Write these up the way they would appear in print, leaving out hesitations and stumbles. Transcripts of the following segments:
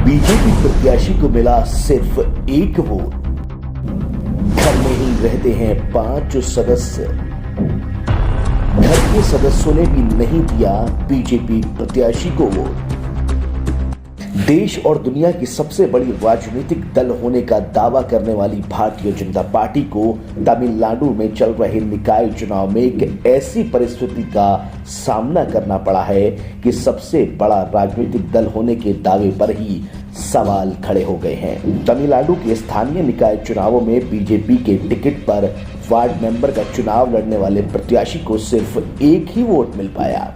BJP प्रत्याशी को मिला सिर्फ एक वोट। घर में ही रहते हैं 5 सदस्य। घर के सदस्यों ने भी नहीं दिया बीजेपी प्रत्याशी को वोट। देश और दुनिया की सबसे बड़ी राजनीतिक दल होने का दावा करने वाली भारतीय जनता पार्टी को तमिलनाडु में चल रहे निकाय चुनाव में एक ऐसी परिस्थिति का सामना करना पड़ा है कि सबसे बड़ा राजनीतिक दल होने के दावे पर ही सवाल खड़े हो गए हैं। तमिलनाडु के स्थानीय निकाय चुनावों में बीजेपी के टिकट पर वार्ड मेंबर का चुनाव लड़ने वाले प्रत्याशी को सिर्फ एक ही वोट मिल पाया।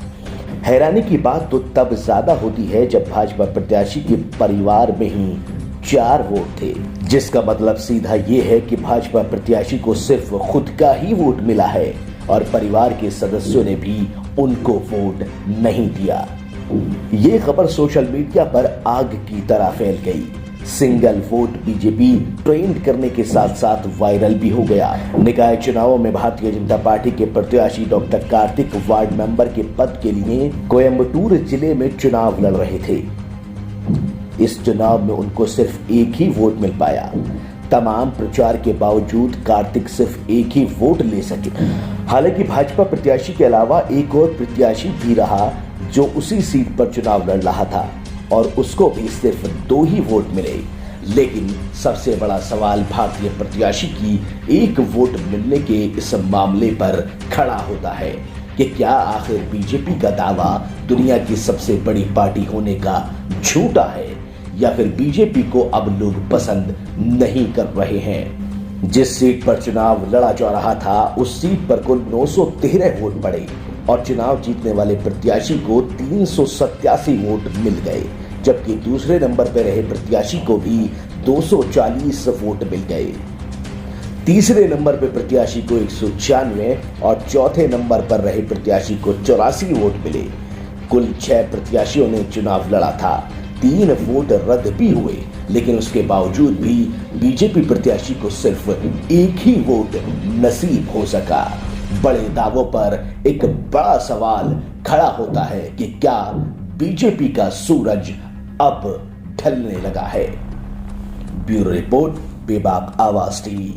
हैरानी की बात तो तब ज्यादा होती है जब भाजपा प्रत्याशी के परिवार में ही 4 वोट थे, जिसका मतलब सीधा ये है कि भाजपा प्रत्याशी को सिर्फ खुद का ही वोट मिला है और परिवार के सदस्यों ने भी उनको वोट नहीं दिया। ये खबर सोशल मीडिया पर आग की तरह फैल गई। सिंगल वोट बीजेपी ट्रेंड करने के साथ साथ वायरल भी हो गया। निकाय चुनावों में भारतीय जनता पार्टी के प्रत्याशी डॉक्टर कार्तिक वार्ड मेंबर के पद के लिए कोयम्बटूर जिले में चुनाव लड़ रहे थे। इस चुनाव में उनको सिर्फ एक ही वोट मिल पाया। तमाम प्रचार के बावजूद कार्तिक सिर्फ एक ही वोट ले सके। हालांकि भाजपा प्रत्याशी के अलावा एक और प्रत्याशी भी रहा जो उसी सीट पर चुनाव लड़ रहा था और उसको भी सिर्फ 2 ही वोट मिले। लेकिन सबसे बड़ा सवाल भारतीय प्रत्याशी की एक वोट मिलने के इस मामले पर खड़ा होता है कि क्या आखिर बीजेपी का दावा दुनिया की सबसे बड़ी पार्टी होने का झूठा है या फिर बीजेपी को अब लोग पसंद नहीं कर रहे हैं। जिस सीट पर चुनाव लड़ा जा रहा था उस सीट पर कुल 913 वोट पड़े और चुनाव जीतने वाले प्रत्याशी को 387 वोट मिल गए, जबकि दूसरे नंबर पर रहे प्रत्याशी को भी 240 वोट मिल गए। तीसरे नंबर पर प्रत्याशी को 196 और चौथे नंबर पर रहे प्रत्याशी को 84 वोट मिले। कुल 6 प्रत्याशियों ने चुनाव लड़ा था। 3 वोट रद्द भी हुए, लेकिन उसके बावजूद भी बीजेपी प्रत्याशी को सिर्फ एक ही वोट नसीब हो सका। बड़े दावों पर एक बड़ा सवाल खड़ा होता है कि क्या बीजेपी का सूरज अब ढलने लगा है। ब्यूरो रिपोर्ट, बेबाक आवाज टीवी।